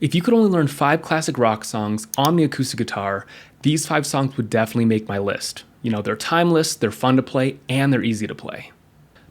If you could only learn 5 classic rock songs on the acoustic guitar, these 5 songs would definitely make my list. You know, they're timeless, they're fun to play, and they're easy to play.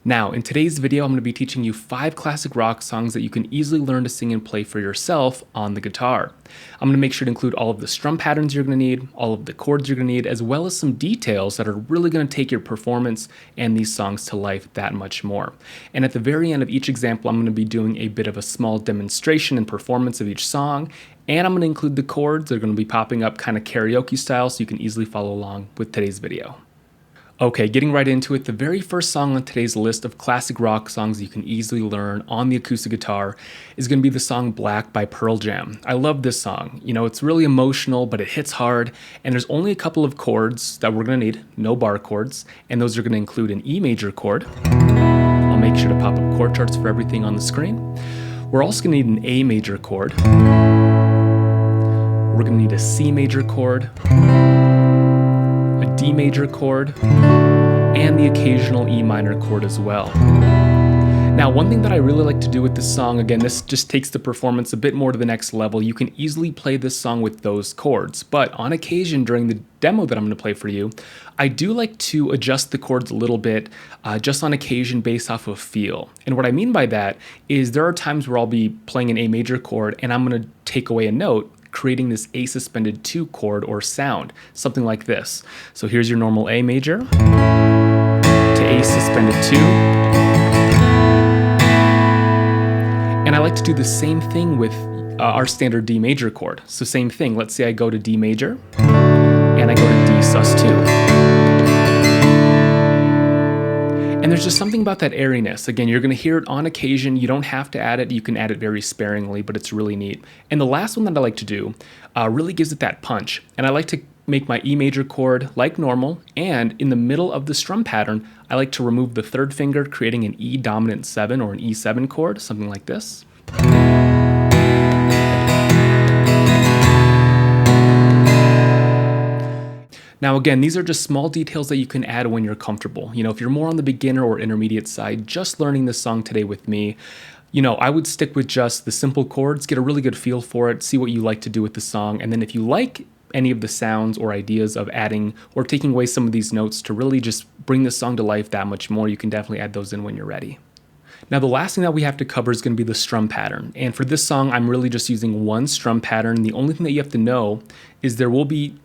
Now, in today's video, I'm going to be teaching you 5 classic rock songs that you can easily learn to sing and play for yourself on the guitar. I'm going to make sure to include all of the strum patterns you're going to need, all of the chords you're going to need, as well as some details that are really going to take your performance and these songs to life that much more. And at the very end of each example, I'm going to be doing a bit of a small demonstration and performance of each song, and I'm going to include the chords. They're going to be popping up kind of karaoke style, so you can easily follow along with today's video. Okay, getting right into it, the very first song on today's list of classic rock songs you can easily learn on the acoustic guitar is going to be the song Black by Pearl Jam. I love this song. You know, it's really emotional, but it hits hard, and there's only a couple of chords that we're going to need, no bar chords, and those are going to include an E major chord. I'll make sure to pop up chord charts for everything on the screen. We're also going to need an A major chord. We're going to need a C major chord, a D major chord, and the occasional E minor chord as well. Now, one thing that I really like to do with this song, again, this just takes the performance a bit more to the next level. You can easily play this song with those chords, but on occasion during the demo that I'm going to play for you, I do like to adjust the chords a little bit, just on occasion based off of feel. And what I mean by that is there are times where I'll be playing an A major chord and I'm going to take away a note, creating this A suspended 2 chord or sound, something like this. So here's your normal A major to A suspended 2. And I like to do the same thing with our standard D major chord. So same thing, let's say I go to D major and I go to D sus 2. And there's just something about that airiness. Again, you're going to hear it on occasion. You don't have to add it. You can add it very sparingly, but it's really neat. And the last one that I like to do really gives it that punch. And I like to make my E major chord like normal. And in the middle of the strum pattern, I like to remove the 3rd finger, creating an E dominant 7 or an E7 chord, something like this. Now again, these are just small details that you can add when you're comfortable. You know, if you're more on the beginner or intermediate side, just learning this song today with me, you know, I would stick with just the simple chords, get a really good feel for it, see what you like to do with the song, and then if you like any of the sounds or ideas of adding or taking away some of these notes to really just bring the song to life that much more, you can definitely add those in when you're ready. Now the last thing that we have to cover is going to be the strum pattern. And for this song, I'm really just using one strum pattern. The only thing that you have to know is there will be,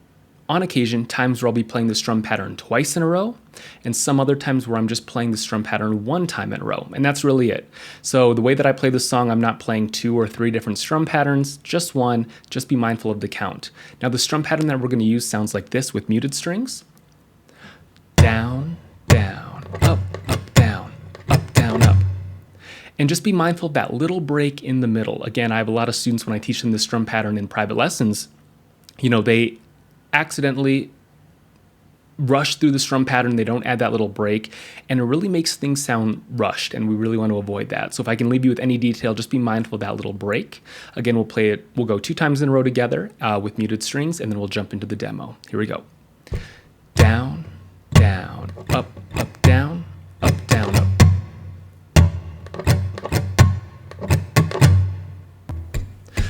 on occasion, times where I'll be playing the strum pattern twice in a row, and some other times where I'm just playing the strum pattern 1 time in a row, and that's really it. So the way that I play this song, I'm not playing 2 or 3 different strum patterns, just one. Just be mindful of the count. Now the strum pattern that we're going to use sounds like this with muted strings. Down, down, up, down, up. And just be mindful of that little break in the middle. Again, I have a lot of students when I teach them the strum pattern in private lessons, you know, they accidentally rush through the strum pattern, they don't add that little break, and it really makes things sound rushed, and we really want to avoid that. So if I can leave you with any detail, just be mindful of that little break. Again, we'll go 2 times in a row together with muted strings, and then we'll jump into the demo. Here we go. Down, down, up, down, up, down, up.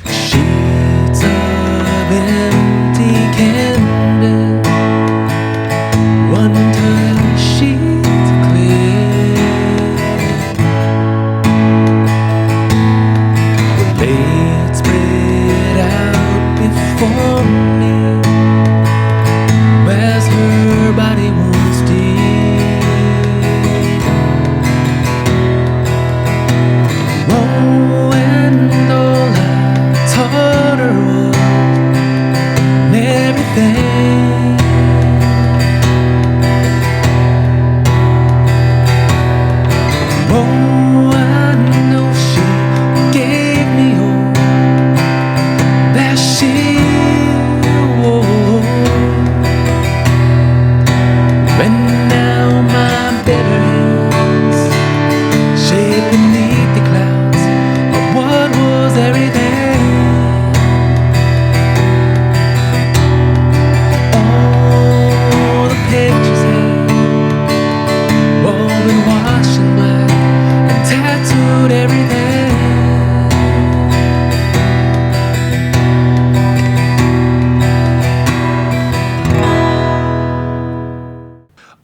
Sheets of empty candle, one tiny sheet clear, lay it spread out before me,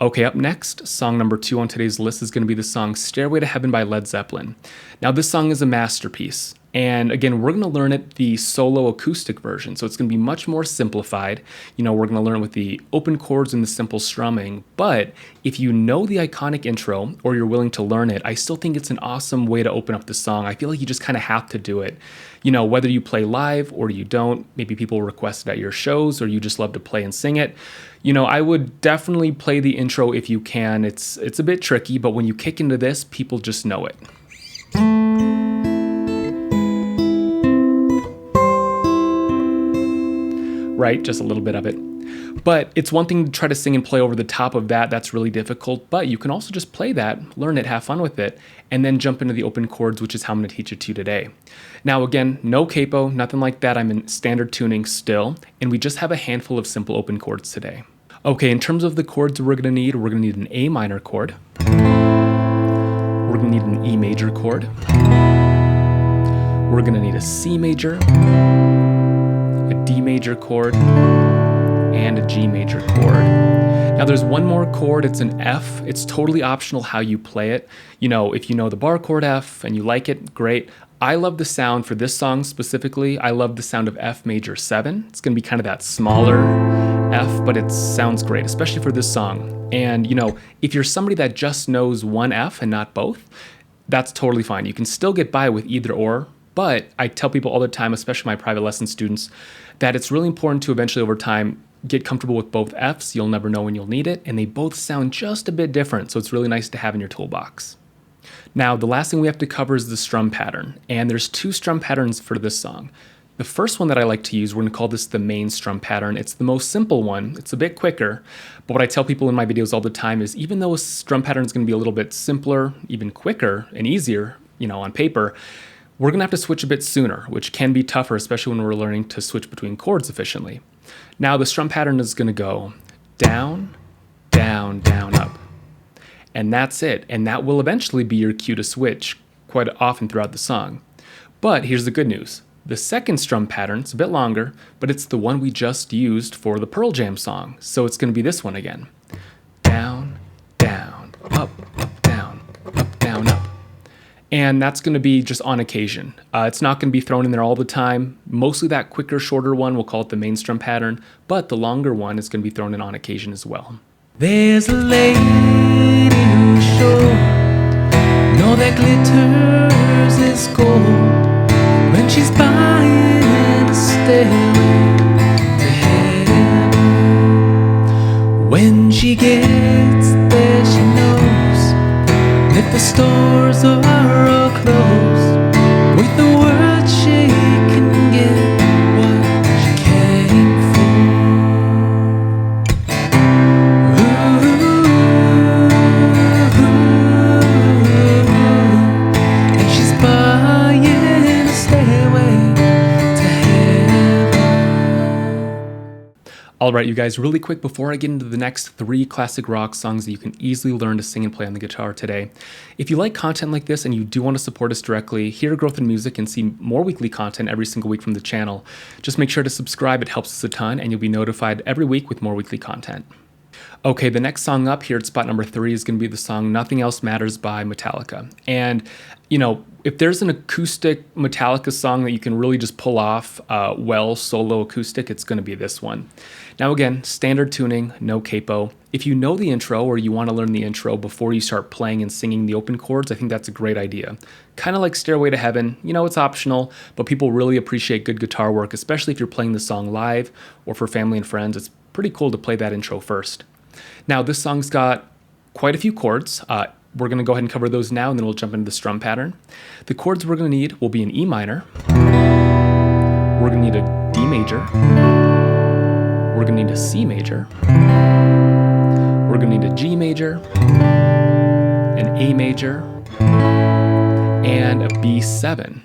Okay, up next, song number 2 on today's list is going to be the song Stairway to Heaven by Led Zeppelin. Now, this song is a masterpiece. And again, we're going to learn it the solo acoustic version. So it's going to be much more simplified. We're going to learn with the open chords and the simple strumming. But if you know the iconic intro or you're willing to learn it, I still think it's an awesome way to open up the song. I feel like you just kind of have to do it. Whether you play live or you don't, maybe people request it at your shows or you just love to play and sing it. I would definitely play the intro if you can. It's a bit tricky, but when you kick into this, people just know it. Right, just a little bit of it. But it's one thing to try to sing and play over the top of that. That's really difficult. But you can also just play that, learn it, have fun with it, and then jump into the open chords, which is how I'm going to teach it to you today. Now, again, no capo, nothing like that. I'm in standard tuning still, and we just have a handful of simple open chords today. Okay, in terms of the chords we're going to need an A minor chord. We're going to need an E major chord. We're going to need a C major, a D major chord, and a G major chord. Now there's one more chord, it's an F. It's totally optional how you play it. If you know the bar chord F and you like it, great. I love the sound for this song specifically. I love the sound of F major 7. It's going to be kind of that smaller F, but it sounds great, especially for this song. And if you're somebody that just knows one F and not both, that's totally fine. You can still get by with either or. But I tell people all the time, especially my private lesson students, that it's really important to eventually over time get comfortable with both Fs. You'll never know when you'll need it, and they both sound just a bit different, so it's really nice to have in your toolbox. Now, the last thing we have to cover is the strum pattern, and there's 2 strum patterns for this song. The first one that I like to use, we're going to call this the main strum pattern. It's the most simple one. It's a bit quicker, but what I tell people in my videos all the time is even though a strum pattern is going to be a little bit simpler, even quicker and easier, on paper, we're going to have to switch a bit sooner, which can be tougher, especially when we're learning to switch between chords efficiently. Now, the strum pattern is going to go down, down, down, up. And that's it. And that will eventually be your cue to switch quite often throughout the song. But here's the good news. The second strum pattern, it's a bit longer, but it's the one we just used for the Pearl Jam song. So it's going to be this one again. Down, down, up, down, up. And that's going to be just on occasion. It's not going to be thrown in there all the time. Mostly that quicker, shorter one, we'll call it the main strum pattern, but the longer one is going to be thrown in on occasion as well. There's a lady who's sure all that glitters is gold when she's buying a stairway to heaven. When she gets there, she knows that the stores are all closed. With the word she can get what she came for. And she's buying a stairway to heaven. All right, you guys, really quick before I get into the next 3 classic rock songs that you can easily learn to sing and play on the guitar today. If you like content like this and you do want to support us directly, hear Growth in Music and see more weekly content every single week from the channel, just make sure to subscribe. It helps us a ton, and you'll be notified every week with more weekly content. Okay, the next song up here at spot number 3 is going to be the song Nothing Else Matters by Metallica. And, if there's an acoustic Metallica song that you can really just pull off solo acoustic, it's going to be this one. Now again, standard tuning, no capo. If you know the intro or you want to learn the intro before you start playing and singing the open chords, I think that's a great idea. Kind of like Stairway to Heaven, it's optional, but people really appreciate good guitar work, especially if you're playing the song live or for family and friends. It's pretty cool to play that intro first. Now, this song's got quite a few chords. We're going to go ahead and cover those now, and then we'll jump into the strum pattern. The chords we're going to need will be an E minor. We're going to need a D major. We're going to need a C major. We're going to need a G major, an A major, and a B7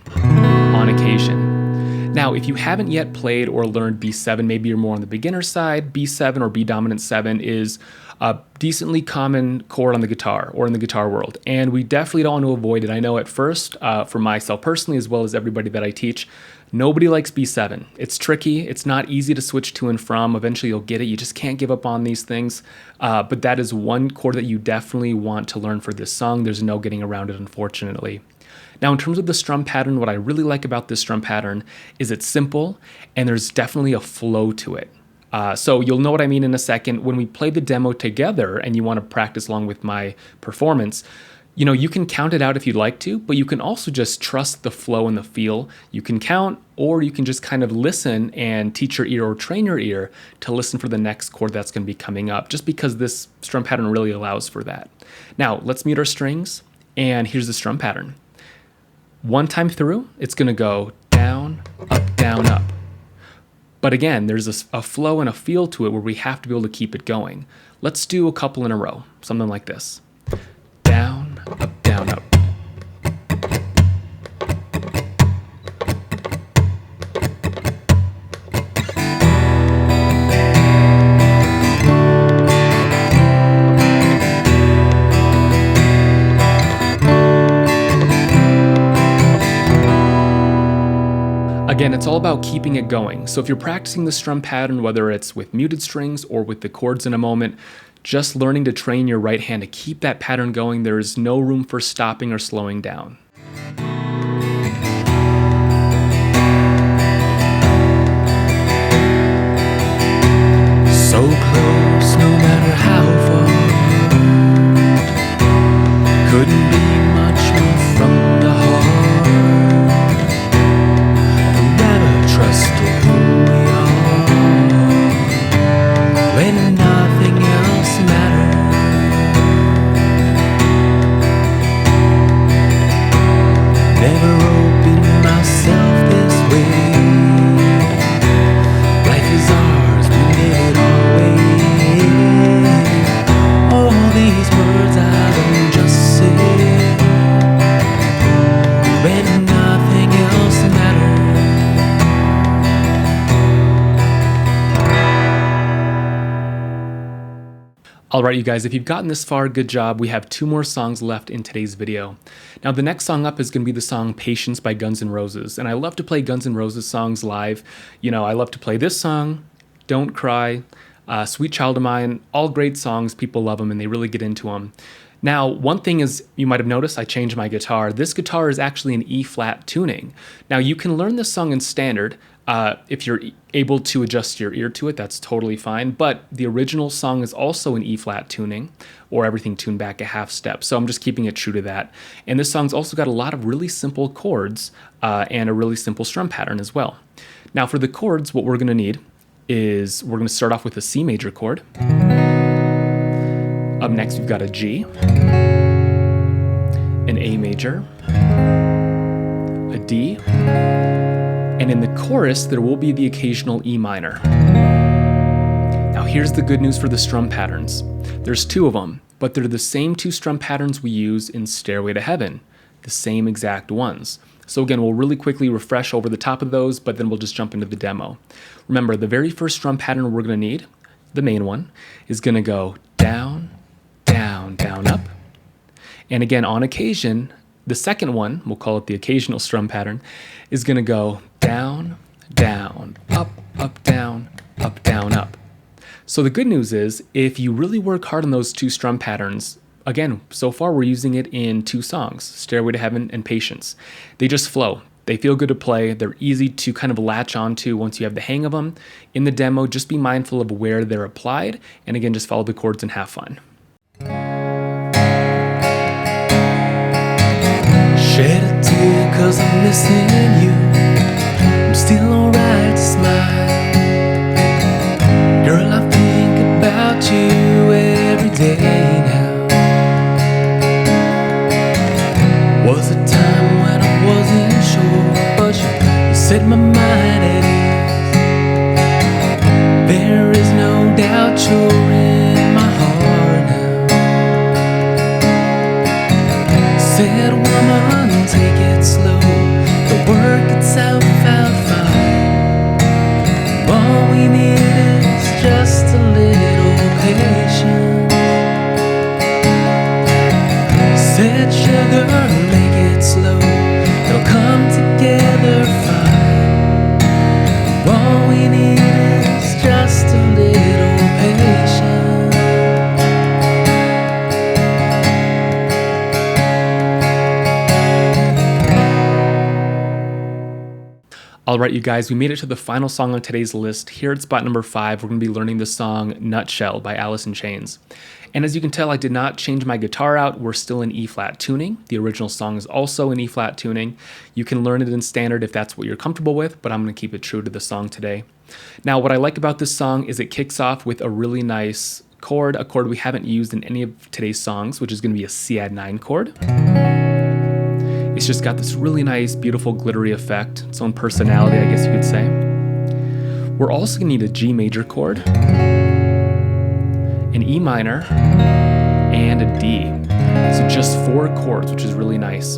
on occasion. Now, if you haven't yet played or learned B7, maybe you're more on the beginner side, B7 or B dominant 7 is a decently common chord on the guitar or in the guitar world, and we definitely don't want to avoid it. I know at first, for myself personally, as well as everybody that I teach, Nobody likes B7. It's tricky. It's not easy to switch to and from. Eventually you'll get it. You just can't give up on these things. But that is one chord that you definitely want to learn for this song. There's no getting around it, unfortunately. Now, in terms of the strum pattern, what I really like about this strum pattern is it's simple and there's definitely a flow to it. So you'll know what I mean in a second. When we play the demo together and you want to practice along with my performance, you can count it out if you'd like to, but you can also just trust the flow and the feel. You can count, or you can just kind of listen and teach your ear or train your ear to listen for the next chord that's going to be coming up, just because this strum pattern really allows for that. Now, let's mute our strings, and here's the strum pattern. One time through, it's going to go down, up, down, up. But again, there's a flow and a feel to it where we have to be able to keep it going. Let's do a couple in a row, something like this. Down, up, down, up. Again, it's all about keeping it going. So if you're practicing the strum pattern, whether it's with muted strings or with the chords in a moment, just learning to train your right hand to keep that pattern going. There is no room for stopping or slowing down. So close, no matter how far. Couldn't be much more from the heart. Forever trusted who we are. When nothing else matters. Never opened myself this way. Life is ours, we live it our way. All these words I don't just say when nothing else matters. All right, you guys, if you've gotten this far, good job. We have 2 more songs left in today's video. Now, the next song up is going to be the song Patience by Guns N' Roses. And I love to play Guns N' Roses songs live. I love to play this song, Don't Cry, Sweet Child of Mine, all great songs. People love them and they really get into them. Now, one thing is, you might have noticed I changed my guitar. This guitar is actually an E-flat tuning. Now, you can learn this song in standard. If you're able to adjust your ear to it, that's totally fine. But the original song is also an E-flat tuning, or everything tuned back a half step. So I'm just keeping it true to that. And this song's also got a lot of really simple chords and a really simple strum pattern as well. Now for the chords, what we're going to need is we're going to start off with a C major chord. Up next, we've got a G, an A major, a D, and in the chorus, there will be the occasional E minor. Now here's the good news for the strum patterns. There's 2 of them, but they're the same 2 strum patterns we use in Stairway to Heaven, the same exact ones. So again, we'll really quickly refresh over the top of those, but then we'll just jump into the demo. Remember, the very first strum pattern we're going to need, the main one, is going to go down, down, down, up. And again, on occasion, the second one, we'll call it the occasional strum pattern, is going to go down, down, up, down, up. So the good news is, if you really work hard on those 2 strum patterns, again, so far we're using it in 2 songs, Stairway to Heaven and Patience. They just flow. They feel good to play. They're easy to kind of latch onto once you have the hang of them. In the demo, just be mindful of where they're applied, and again, just follow the chords and have fun. Shed a tear 'cause I'm missing you. I'm still alright to smile. Girl, I think about you every day now. Was a time when I wasn't sure, but you set my mind at ease. There is no doubt you're in my heart now. Said woman, take it slow. The work itself out fine. All we need is just a little patience. Said sugar, make it slow. It'll come together fine. we need is just a little patience. All right, you guys, we made it to the final song on today's list. Here at spot number 5, we're going to be learning the song Nutshell by Alice in Chains. And as you can tell, I did not change my guitar out. We're still in E-flat tuning. The original song is also in E-flat tuning. You can learn it in standard if that's what you're comfortable with, but I'm going to keep it true to the song today. Now, what I like about this song is it kicks off with a really nice chord, a chord we haven't used in any of today's songs, which is going to be a C add 9 chord. It's just got this really nice, beautiful, glittery effect, its own personality, I guess you could say. We're also going to need a G major chord, an E minor, and a D. So just 4 chords, which is really nice.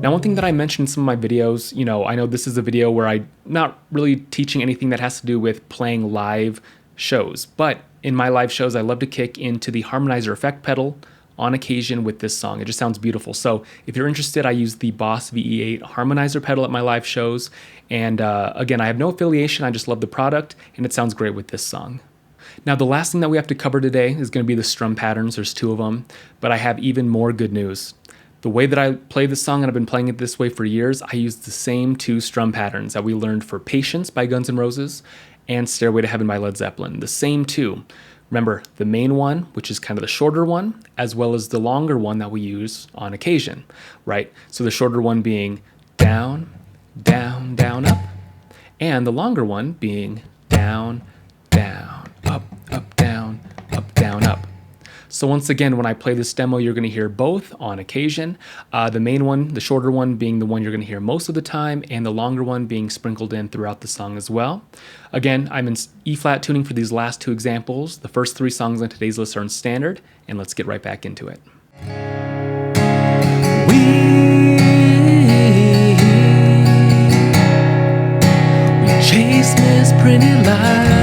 Now, one thing that I mentioned in some of my videos, I know this is a video where I'm not really teaching anything that has to do with playing live shows, but in my live shows, I love to kick into the harmonizer effect pedal on occasion with this song. It just sounds beautiful. So if you're interested, I use the Boss VE8 harmonizer pedal at my live shows. And again, I have no affiliation. I just love the product, and it sounds great with this song. Now, the last thing that we have to cover today is going to be the strum patterns. There's 2 of them, but I have even more good news. The way that I play this song, and I've been playing it this way for years, I use the same 2 strum patterns that we learned for Patience by Guns N' Roses and Stairway to Heaven by Led Zeppelin. The same 2. Remember, the main one, which is kind of the shorter one, as well as the longer one that we use on occasion, right? So the shorter one being down, down, down, up, and the longer one being down, down, up, down, up. So once again, when I play this demo, you're going to hear both on occasion. The main one, the shorter one, being the one you're going to hear most of the time, and the longer one being sprinkled in throughout the song as well. Again, I'm in E-flat tuning for these last 2 examples. The first 3 songs on today's list are in standard, and let's get right back into it. We chase Miss Pretty Light.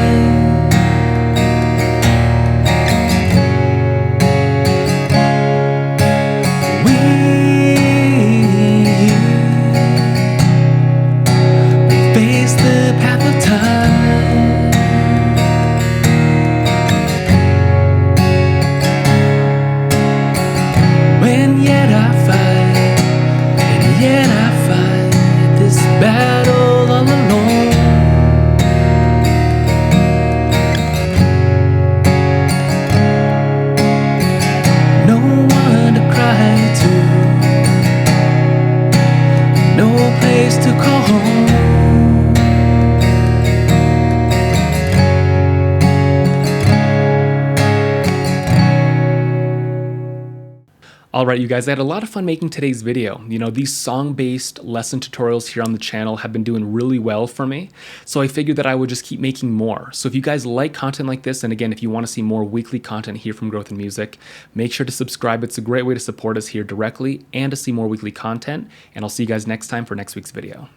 Alright, you guys, I had a lot of fun making today's video. These song-based lesson tutorials here on the channel have been doing really well for me, so I figured that I would just keep making more. So if you guys like content like this, and again, if you want to see more weekly content here from Growth in Music, make sure to subscribe. It's a great way to support us here directly and to see more weekly content, and I'll see you guys next time for next week's video.